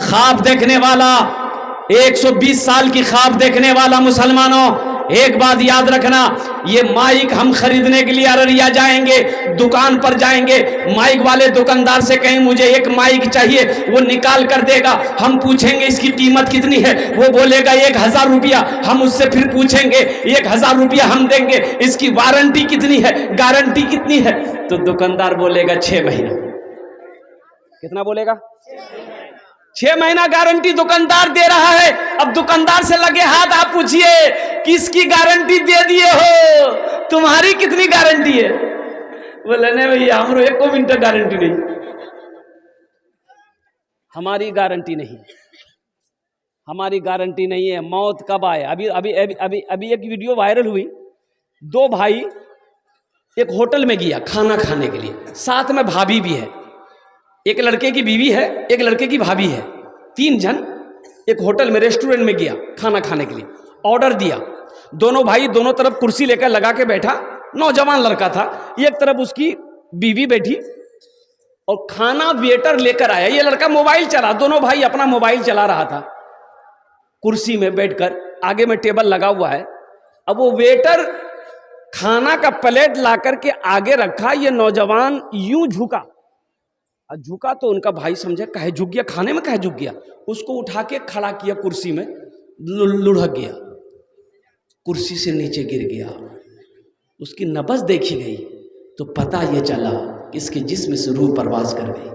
خواب دیکھنے والا 120 سال کی خواب دیکھنے والا مسلمانوں، ایک بات یاد رکھنا، یہ مائک ہم خریدنے کے لیے ارریا جائیں گے، دکان پر جائیں گے، مائک والے دکاندار سے کہیں مجھے ایک مائک چاہیے، وہ نکال کر دے گا، ہم پوچھیں گے اس کی قیمت کتنی ہے، وہ بولے گا 1000 روپیہ، ہم اس سے پھر پوچھیں گے 1000 روپیہ ہم دیں گے، اس کی وارنٹی کتنی ہے، گارنٹی کتنی ہے، تو دکاندار بولے گا 6 مہینہ۔ کتنا بولے گا؟ 6 مہینہ گارنٹی دکاندار دے رہا ہے۔ اب دکاندار سے لگے ہاتھ آپ پوچھئے کس کی گارنٹی دے دیے ہو، تمہاری کتنی گارنٹی ہے؟ بولے نہیں بھئی ہمارو 1 منٹ گارنٹی نہیں، ہماری گارنٹی نہیں، ہماری گارنٹی نہیں ہے۔ موت کب آئے؟ ابھی ایک ویڈیو وائرل ہوئی، 2 بھائی ایک ہوٹل میں گیا کھانا کھانے کے لیے، ساتھ میں بھابھی بھی ہے، ایک لڑکے کی بیوی ہے، ایک لڑکے کی بھابھی ہے، 3 جن ایک ہوٹل میں ریسٹورنٹ میں گیا کھانا کھانے کے لیے، آرڈر دیا، دونوں بھائی دونوں طرف کرسی لے کر لگا کے بیٹھا، نوجوان لڑکا تھا، ایک طرف اس کی بیوی بیٹھی، اور کھانا ویٹر لے کر آیا، یہ لڑکا موبائل چلا، دونوں بھائی اپنا موبائل چلا رہا تھا کرسی میں بیٹھ کر، آگے میں ٹیبل لگا ہوا ہے۔ اب وہ ویٹر کھانا کا پلیٹ لا کر کے آگے رکھا، یہ نوجوان یوں جھکا تو ان کا بھائی سمجھا کہے جھک گیا، کھانے میں کہے جھک گیا، اس کو اٹھا کے کھڑا کیا کرسی میں، لڑھک گیا، کرسی سے نیچے گر گیا، اس کی نبض دیکھی گئی تو پتہ یہ چلا کہ اس کے جسم سے روح پرواز کر گئی۔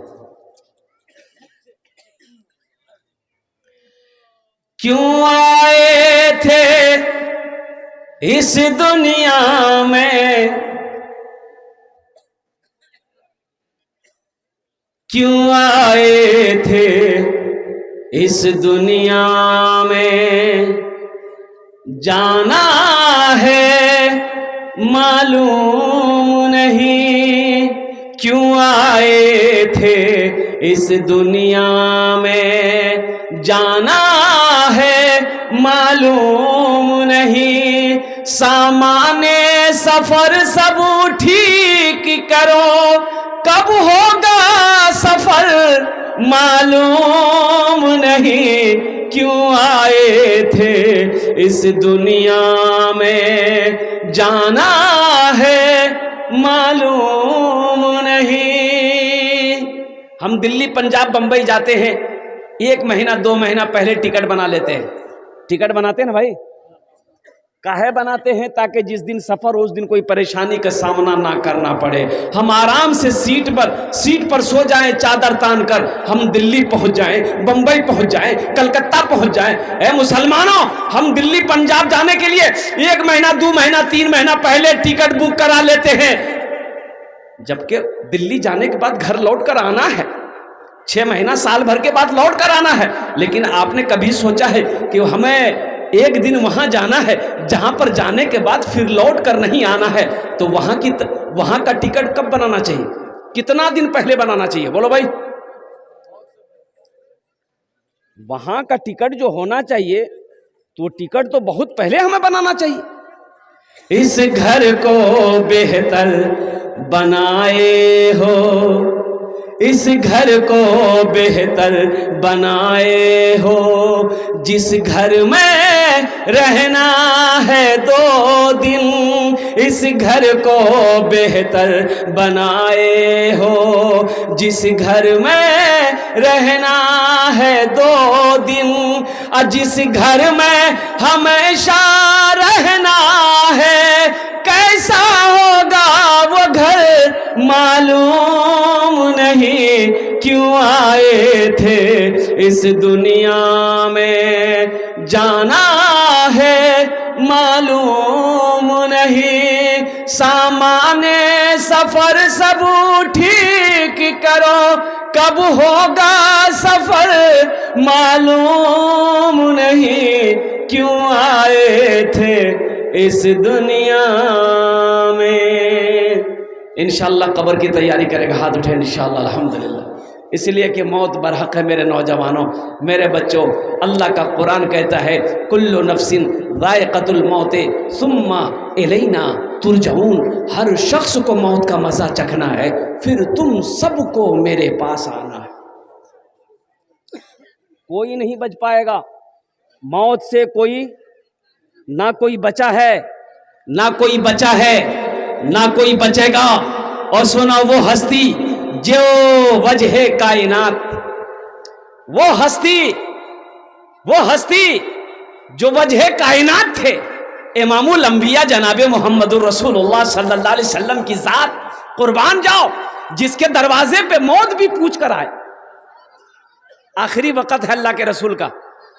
کیوں آئے تھے اس دنیا میں، کیوں آئے تھے اس دنیا میں، جانا ہے معلوم نہیں، کیوں آئے تھے اس دنیا میں، جانا ہے معلوم نہیں، سامان سفر سب ٹھیک کرو، کب ہوگا سفر معلوم نہیں، کیوں آئے تھے اس دنیا میں، جانا ہے معلوم نہیں۔ ہم دلی پنجاب بمبئی جاتے ہیں، 1 مہینہ 2 مہینہ پہلے ٹکٹ بنا لیتے ہیں، ٹکٹ بناتے ہیں نا بھائی، کاہے بناتے ہیں؟ تاکہ جس دن سفر ہو اس دن کوئی پریشانی کا سامنا نہ کرنا پڑے، ہم آرام سے سیٹ پر سو جائیں چادر تان کر، ہم دلی پہنچ جائیں، بمبئی پہنچ جائیں، کلکتہ پہنچ جائیں۔ اے مسلمانوں، ہم دلی پنجاب جانے کے لیے 1 مہینہ 2 مہینہ 3 مہینہ پہلے ٹکٹ بک کرا لیتے ہیں، جبکہ دلی جانے کے بعد گھر لوٹ کر آنا ہے، 6 مہینہ سال بھر کے بعد لوٹ کر آنا ہے، لیکن آپ نے کبھی سوچا ہے کہ ہمیں ایک دن وہاں جانا ہے جہاں پر جانے کے بعد پھر لوٹ کر نہیں آنا ہے، تو وہاں کا ٹکٹ کب بنانا چاہیے؟ کتنا دن پہلے بنانا چاہیے؟ بولو بھائی، وہاں کا ٹکٹ جو ہونا چاہیے تو وہ ٹکٹ تو بہت پہلے ہمیں بنانا چاہیے۔ اس گھر کو بہتر بنائے ہو، اس گھر کو بہتر بنائے ہو، جس گھر میں رہنا ہے 2 دن، اس گھر کو بہتر بنائے ہو، جس گھر میں رہنا ہے 2 دن، جس گھر میں ہمیشہ رہنا ہے، کیسا ہوگا وہ گھر معلوم نہیں، کیوں آئے تھے اس دنیا میں، جانا ہے معلوم نہیں، سامان سفر سب ٹھیک کرو، کب ہوگا سفر معلوم نہیں، کیوں آئے تھے اس دنیا میں۔ انشاءاللہ قبر کی تیاری کرے گا، ہاتھ اٹھے انشاءاللہ الحمدللہ۔ اس لیے کہ موت برحق ہے میرے نوجوانوں، میرے بچوں، اللہ کا قرآن کہتا ہے کل نفس ذائقۃ الموت ثم الینا ترجعون، ہر شخص کو موت کا مزہ چکھنا ہے، پھر تم سب کو میرے پاس آنا ہے۔ کوئی نہیں بچ پائے گا موت سے، کوئی نہ کوئی بچا ہے، نہ کوئی بچا ہے، نہ کوئی بچے گا۔ اور سنا وہ ہستی جو وجہ کائنات، وہ ہستی جو وجہ کائنات تھے، امام الانبیاء جناب محمد الرسول اللہ صلی اللہ علیہ وسلم کی ذات، قربان جاؤ، جس کے دروازے پہ موت بھی پوچھ کر آئے۔ آخری وقت ہے اللہ کے رسول کا،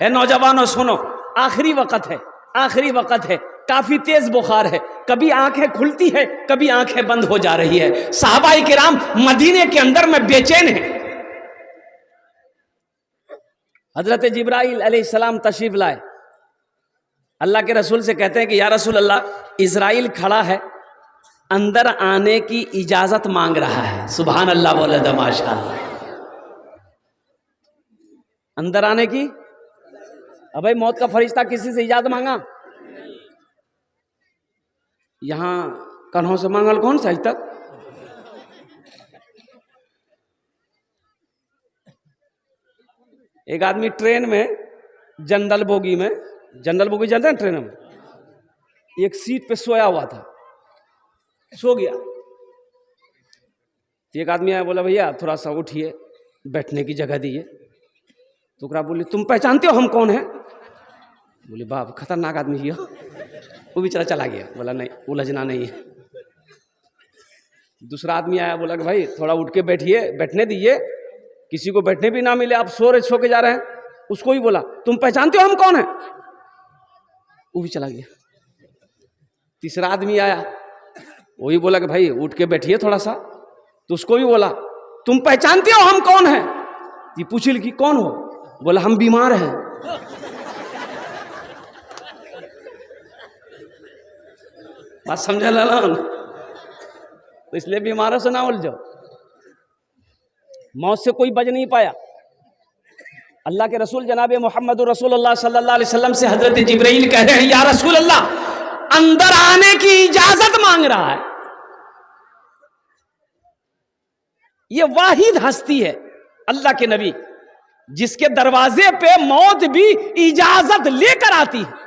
ہے نوجوانوں سنو، آخری وقت ہے، آخری وقت ہے، کافی تیز بخار ہے، کبھی آنکھیں کھلتی ہے، کبھی آنکھیں بند ہو جا رہی ہے۔ صحابہ کرام مدینے کے اندر میں بے چین ہیں۔ حضرت جبرائیل علیہ السلام تشریف لائے، اللہ کے رسول سے کہتے ہیں کہ یا رسول اللہ، اسرائیل کھڑا ہے، اندر آنے کی اجازت مانگ رہا ہے۔ سبحان اللہ بولے تو ماشاء اللہ۔ اندر آنے کی، ابھائی موت کا فرشتہ کسی سے اجازت مانگا؟ یہاں کنہوں سے مانگل کون سا؟ تک ایک آدمی ٹرین میں جنرل بوگی میں، جنرل بوگی جانتے ہیں ٹرین میں، ایک سیٹ پہ سویا ہوا تھا، سو گیا۔ ایک آدمی آیا، بولا بھیا تھوڑا سا اٹھیے، بیٹھنے کی جگہ دیجیے۔ تو بولی تم پہچانتے ہو ہم کون ہیں؟ بولی باپ خطرناک آدمی ہی ہو۔ وہ بھی چلا گیا، بولا نہیں، الجھنا نہیں ہے۔ دوسرا آدمی آیا، بولا کہ بھائی تھوڑا اٹھ کے بیٹھیے، بیٹھنے دیجیے، کسی کو بیٹھنے بھی نہ ملے، آپ سو کے جا رہے ہیں۔ اس کو بھی بولا تم پہچانتے ہو ہم کون ہیں؟ وہ بھی چلا گیا۔ تیسرا آدمی آیا، وہی بولا کہ بھائی اٹھ کے بیٹھیے تھوڑا سا، تو اس کو بھی بولا تم پہچانتے ہو ہم کون ہیں؟ یہ پوچھی کہ کون ہو؟ بولا ہم بیمار ہیں۔ بات سمجھا لالان؟ تو اس لیے بیماروں سے نہ الجھو، موت سے کوئی بچ نہیں پایا۔ اللہ کے رسول جناب محمد رسول اللہ صلی اللہ علیہ وسلم سے حضرت جبرائیل کہہ رہے ہیں یا رسول اللہ، اندر آنے کی اجازت مانگ رہا ہے۔ یہ واحد ہستی ہے اللہ کے نبی جس کے دروازے پہ موت بھی اجازت لے کر آتی ہے،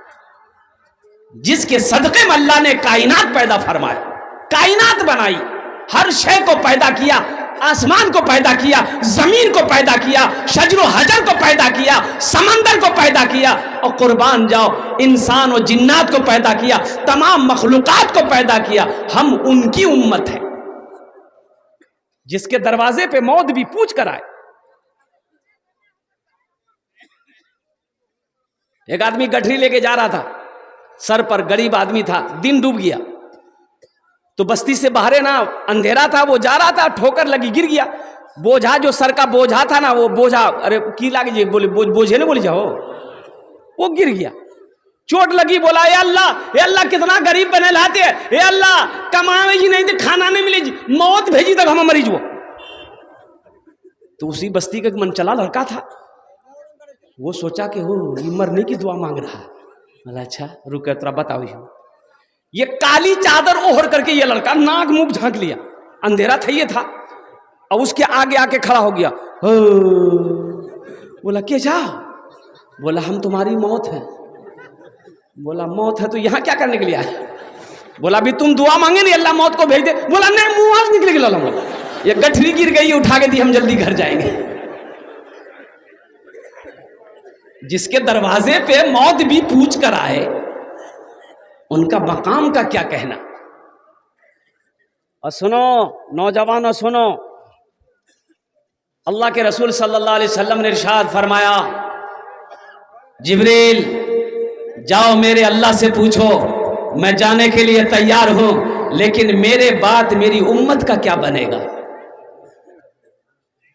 جس کے صدقے میں اللہ نے کائنات پیدا فرمایا، کائنات بنائی، ہر شے کو پیدا کیا، آسمان کو پیدا کیا، زمین کو پیدا کیا، شجر و حجر کو پیدا کیا، سمندر کو پیدا کیا، اور قربان جاؤ انسان و جنات کو پیدا کیا، تمام مخلوقات کو پیدا کیا۔ ہم ان کی امت ہیں جس کے دروازے پہ موت بھی پوچھ کر آئے۔ ایک آدمی گٹھری لے کے جا رہا تھا، سر پر، غریب آدمی تھا، دن ڈوب گیا، تو بستی سے باہر نا اندھیرا تھا، وہ جا رہا تھا، ٹھوکر لگی، گر گیا۔ بوجھا جو سر کا بوجھا تھا نا، وہ بوجھا، ارے کی لگی، بولے بوجھے نہیں، بولی جاؤ، وہ گر گیا، چوٹ لگی، بولا اے اللہ کتنا غریب بنے لاتے ہیں، اے اللہ کمانے جی نہیں تھے، کھانا نہیں ملے جی، موت بھیجی تک ہم مریض ہو۔ تو اسی بستی کا ایک من چلا لڑکا تھا، وہ سوچا کہ وہ مرنے کی دعا مانگ رہا ہے۔ بولا اچھا رک ترا بتاؤ۔ یہ کالی چادر اوڑھ کر کے یہ لڑکا ناک منہ جھانک لیا، اندھیرا تھا یہ تھا، اور اس کے آگے آ کے کھڑا ہو گیا۔ بولا کیا جا؟ بولا ہم تمہاری موت ہے۔ بولا موت ہے تو یہاں کیا کرنے کے لیے آئے؟ بولا ابھی تم دعا مانگے نہیں اللہ موت کو بھیج دے۔ بولا نہیں، منہ آج نکلے گا، یہ گٹھری گر گئی، اٹھا کے دی، ہم جلدی گھر جائیں گے۔ جس کے دروازے پہ موت بھی پوچھ کر آئے، ان کا مقام کا کیا کہنا۔ اور سنو نوجوانوں سنو، اللہ کے رسول صلی اللہ علیہ وسلم نے ارشاد فرمایا جبریل جاؤ میرے اللہ سے پوچھو، میں جانے کے لیے تیار ہوں، لیکن میرے بعد میری امت کا کیا بنے گا۔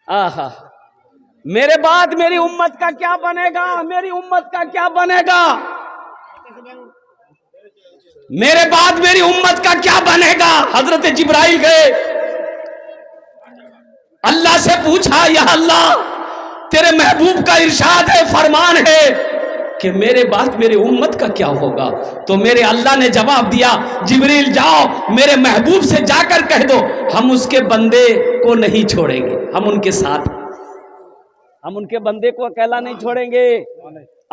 آہا، میرے بعد میری امت کا کیا بنے گا، میری امت کا کیا بنے گا، میرے بعد میری امت کا کیا بنے گا۔ حضرت جبرائیل گئے، اللہ سے پوچھا یا اللہ تیرے محبوب کا ارشاد ہے، فرمان ہے کہ میرے بعد میرے امت کا کیا ہوگا۔ تو میرے اللہ نے جواب دیا جبریل جاؤ میرے محبوب سے جا کر کہہ دو ہم اس کے بندے کو نہیں چھوڑیں گے، ہم ان کے ساتھ۔ ہم ان کے بندے کو اکیلا نہیں چھوڑیں گے.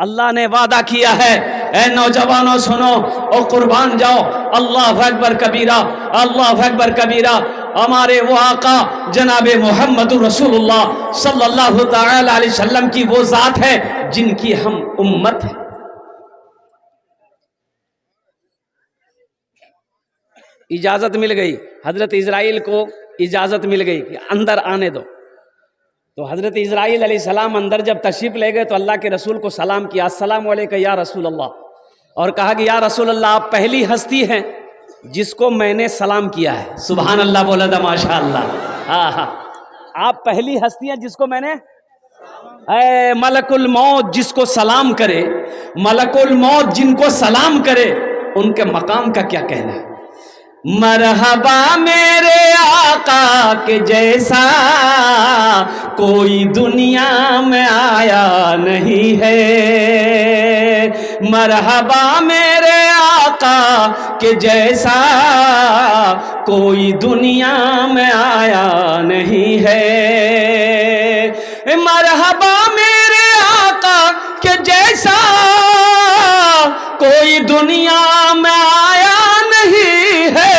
اللہ نے وعدہ کیا ہے. اے نوجوانوں سنو اور قربان جاؤ. اللہ اکبر کبیرہ، اللہ اکبر کبیرہ. ہمارے وہ آقا جناب محمد رسول اللہ صلی اللہ تعالی علیہ وسلم کی وہ ذات ہے جن کی ہم امت ہیں. اجازت مل گئی حضرت اسرائیل کو، اجازت مل گئی کہ اندر آنے دو. تو حضرت اسرائیل علیہ السلام اندر جب تشریف لے گئے تو اللہ کے رسول کو سلام کیا، السلام علیکم یا رسول اللہ. اور کہا کہ یا رسول اللہ آپ پہلی ہستی ہیں جس کو میں نے سلام کیا ہے. سبحان اللہ بولا تھا ماشاء اللہ. ہاں ہاں، آپ پہلی ہستی ہیں جس کو میں نے. اے ملک الموت جس کو سلام کرے، ملک الموت جن کو سلام کرے، ان کے مقام کا کیا کہنا ہے. مرحبا میرے آقا کے جیسا کوئی دنیا میں آیا نہیں ہے. مرحبا میرے آقا کے جیسا کوئی دنیا میں آیا نہیں ہے. مرحبا میرے آقا کے جیسا کوئی دنیا میں آیا نہیں ہے.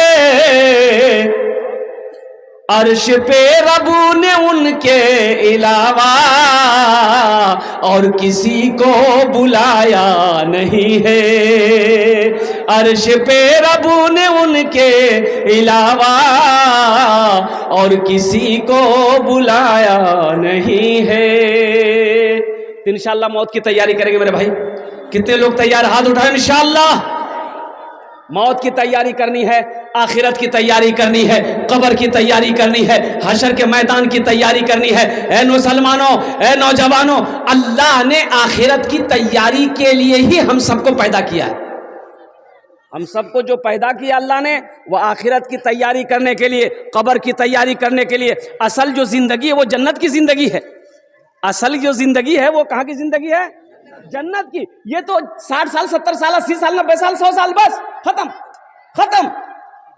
عرش پہ رب نے ان کے علاوہ اور کسی کو بلایا نہیں ہے. عرش پہ رب نے ان کے علاوہ اور کسی کو بلایا نہیں ہے. تو انشاءاللہ موت کی تیاری کریں گے میرے بھائی. کتنے لوگ تیار؟ ہاتھ اٹھائیں. انشاءاللہ موت کی تیاری کرنی ہے، آخرت کی تیاری کرنی ہے، قبر کی تیاری کرنی ہے، حشر کے میدان کی تیاری کرنی ہے. اے مسلمانوں، اے نوجوانوں، اللہ نے آخرت کی تیاری کے لیے ہی ہم سب کو پیدا کیا ہے. ہم سب کو جو پیدا کیا اللہ نے وہ آخرت کی تیاری کرنے کے لیے، قبر کی تیاری کرنے کے لیے. اصل جو زندگی ہے وہ جنت کی زندگی ہے. اصل جو زندگی ہے وہ کہاں کی زندگی ہے؟ جنت کی. یہ تو 60 سال 70 سال 80 سال 90 سال 100 سال بس ختم ختم.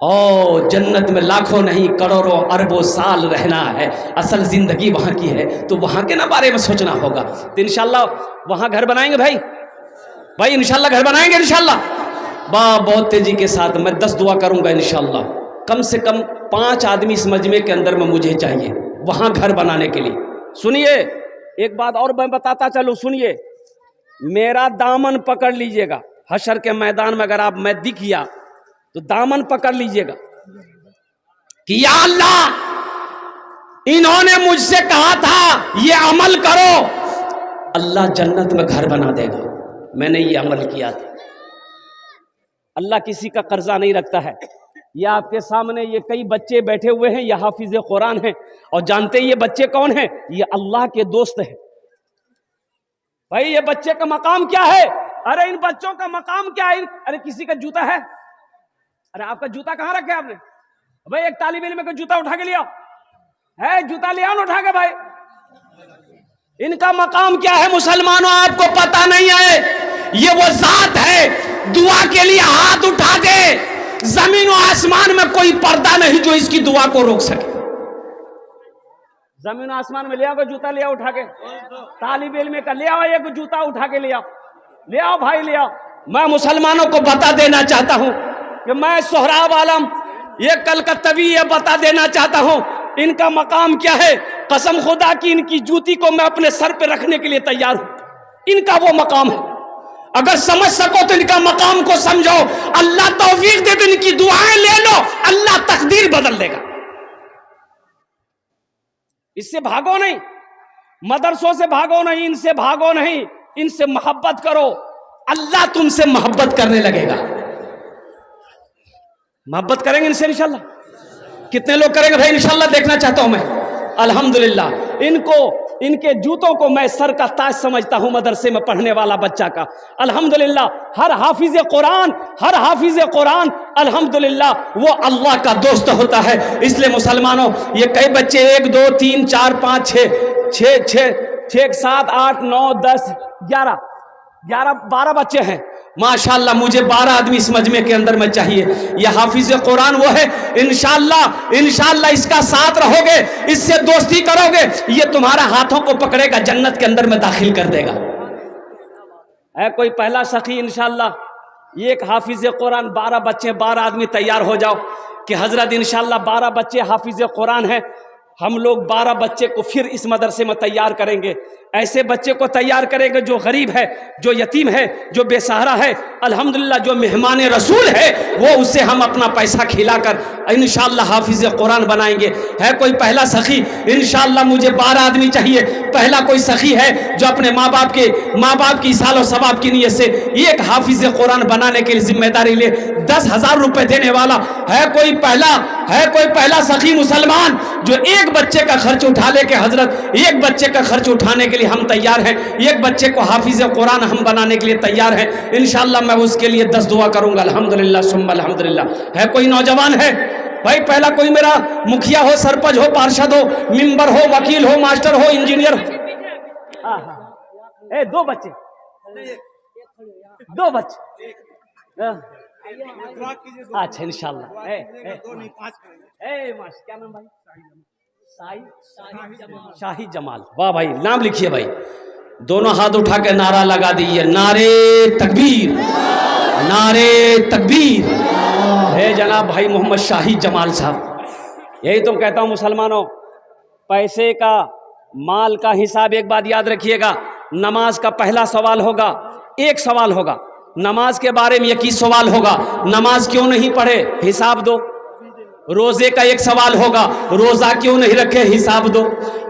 او جنت میں لاکھوں نہیں کروڑوں اربوں سال رہنا ہے. اصل زندگی وہاں کی ہے تو وہاں کے نا بارے میں سوچنا ہوگا. تو انشاءاللہ وہاں گھر بنائیں گے بھائی انشاءاللہ گھر بنائیں گے انشاءاللہ. بہت تیزی کے ساتھ میں 10 دعا کروں گا انشاءاللہ. کم سے کم 5 آدمی اس مجمع کے اندر میں مجھے چاہیے وہاں گھر بنانے کے لیے. سنیے ایک بات اور میں بتاتا چلوں، سنیے. میرا دامن پکڑ لیجئے گا. حشر کے میدان میں اگر آپ میں دکھ گیا تو دامن پکڑ لیجئے گا کہ یا اللہ انہوں نے مجھ سے کہا تھا یہ عمل کرو. اللہ جنت میں گھر بنا دے گا. میں نے یہ عمل کیا تھا. اللہ کسی کا قرضہ نہیں رکھتا ہے. یہ آپ کے سامنے یہ کئی بچے بیٹھے ہوئے ہیں، یہ حافظ قرآن ہیں اور جانتے ہیں یہ بچے کون ہیں؟ یہ اللہ کے دوست ہیں. بھائی یہ بچے کا مقام کیا ہے؟ ارے ان بچوں کا مقام کیا ہے؟ ارے کسی کا جوتا ہے؟ ارے آپ کا جوتا کہاں رکھا ہے آپ نے؟ بھائی ایک طالب علم کا جوتا اٹھا کے لیا ہے، جوتا لیا نا اٹھا کے. بھائی ان کا مقام کیا ہے مسلمانوں؟ آپ کو پتا نہیں ہے. یہ وہ ذات ہے دعا کے لیے ہاتھ اٹھا دے، زمین و آسمان میں کوئی پردہ نہیں جو اس کی دعا کو روک سکے. زمین و آسمان میں لیا کوئی جوتا لیا اٹھا کے، طالب علم کا لیا ایک جوتا اٹھا کے لیا بھائی لیا. میں مسلمانوں کو بتا دینا چاہتا ہوں کہ میں سہراب عالم یہ کلکتوی یہ بتا دینا چاہتا ہوں ان کا مقام کیا ہے. قسم خدا کی ان کی جوتی کو میں اپنے سر پہ رکھنے کے لیے تیار ہوں. ان کا وہ مقام ہے. اگر سمجھ سکو تو ان کا مقام کو سمجھو. اللہ توفیق دے تو ان کی دعائیں لے لو، اللہ تقدیر بدل دے گا. اس سے بھاگو نہیں، مدرسوں سے بھاگو نہیں، ان سے بھاگو نہیں، ان سے محبت کرو. اللہ تم سے محبت کرنے لگے گا. محبت کریں گے ان سے انشاءاللہ. کتنے لوگ کریں گے بھائی انشاءاللہ؟ دیکھنا چاہتا ہوں میں. الحمدللہ ان کے جوتوں کو میں سر کا تاج سمجھتا ہوں مدرسے میں پڑھنے والا بچہ کا. الحمدللہ ہر حافظ قرآن الحمدللہ وہ اللہ کا دوست ہوتا ہے. اس لیے مسلمانوں یہ کئی بچے 1 2 3 4 5 6 7 8 9 10 11 12 بچے ہیں. ماشاءاللہ مجھے 12 آدمی اس مجمع کے اندر میں چاہیے. یہ حافظ قرآن وہ ہے انشاءاللہ اس کا ساتھ رہو گے, اس سے دوستی کرو گے, یہ تمہارا ہاتھوں کو پکڑے گا, جنت کے اندر میں داخل کر دے گا. ہے کوئی پہلا سخی انشاءاللہ؟ یہ ایک حافظ قرآن 12 بچے 12 آدمی تیار ہو جاؤ کہ حضرت انشاءاللہ 12 بچے حافظ قرآن ہیں, ہم لوگ 12 بچے کو پھر اس مدرسے میں تیار کریں گے. ایسے بچے کو تیار کریں گے جو غریب ہے, جو یتیم ہے, جو بے سہارا ہے, الحمدللہ جو مہمان رسول ہے, وہ اسے ہم اپنا پیسہ کھلا کر انشاءاللہ حافظ قرآن بنائیں گے. ہے کوئی پہلا سخی؟ انشاءاللہ مجھے 12 آدمی چاہیے. پہلا کوئی سخی ہے جو اپنے ماں باپ کی سال و ثواب کی نیت سے ایک حافظ قرآن بنانے کے لیے ذمہ داری لے 10,000 روپے دینے والا ہے؟ کوئی پہلا سخی مسلمان جو ایک بچے کا خرچ اٹھا لے کہ حضرت ایک بچے کا خرچ اٹھانے کے لیے ہم تیار ہیں, ایک بچے کو حافظ قرآن ہم بنانے کے لیے تیار ہیں, انشاءاللہ میں اس کے لیے 10 دعا کروں گا. الحمدللہ ثم الحمدللہ. ہے کوئی نوجوان ہے بھائی؟ پہلا کوئی میرا مکھیا ہو, سرپنچ ہو, پارشد ہو, ممبر ہو, وکیل ہو, ماسٹر ہو, انجینئر ہو. 2 بچے 2 بچے اچھا انشاءاللہ. کیا نام بھائی؟ شاہی جمال. واہ بھائی, نام لکھیے بھائی. دونوں ہاتھ اٹھا کے نعرہ لگا دیئے, نعرے تکبیر, نعرے تکبیر. ہے جناب بھائی محمد شاہی جمال صاحب. یہی تو کہتا ہوں مسلمانوں, پیسے کا مال کا حساب ایک بات یاد رکھیے گا. نماز کا پہلا سوال ہوگا, ایک سوال ہوگا نماز کے بارے میں, 21 سوال ہوگا نماز کیوں نہیں پڑھے, حساب دو. روزے کا ایک سوال ہوگا, روزہ کیوں نہیں رکھے, حساب دو.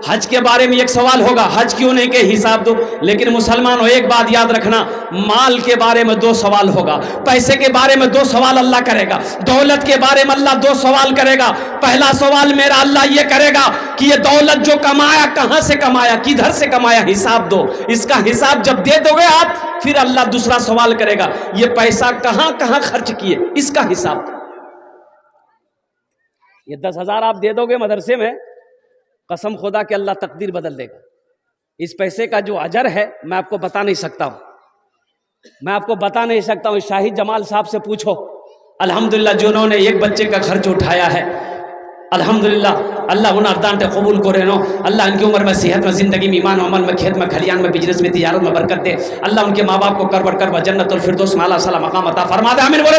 حج کے بارے میں ایک سوال ہوگا, حج کیوں نہیں کہ, حساب دو. لیکن مسلمانوں ایک بات یاد رکھنا, مال کے بارے میں 2 سوال ہوگا, پیسے کے بارے میں 2 سوال اللہ کرے گا, دولت کے بارے میں اللہ 2 سوال کرے گا. پہلا سوال میرا اللہ یہ کرے گا کہ یہ دولت جو کمایا کہاں سے کمایا, کدھر سے کمایا, حساب دو. اس کا حساب جب دے دو گے آپ, پھر اللہ دوسرا سوال کرے گا, یہ پیسہ کہاں کہاں خرچ کیے, اس کا حساب دو. یہ 10,000 آپ دے دو گے مدرسے میں, قسم خدا کہ اللہ تقدیر بدل دے گا. اس پیسے کا جو اجر ہے میں آپ کو بتا نہیں سکتا ہوں, شاہد جمال صاحب سے پوچھو. الحمدللہ جنہوں نے ایک بچے کا خرچ اٹھایا ہے, الحمدللہ اللہ انہیں اردان قبول کرے نو. اللہ ان کی عمر میں, صحت میں, زندگی میں, ایمان و عمل میں, کھیت میں, کھلیان میں, بزنس میں, تجارت میں برکت دے. اللہ ان کے ماں باپ کو کربر جنت الفردوس میں اعلیٰ مقام عطا فرما دے. آمین بولے.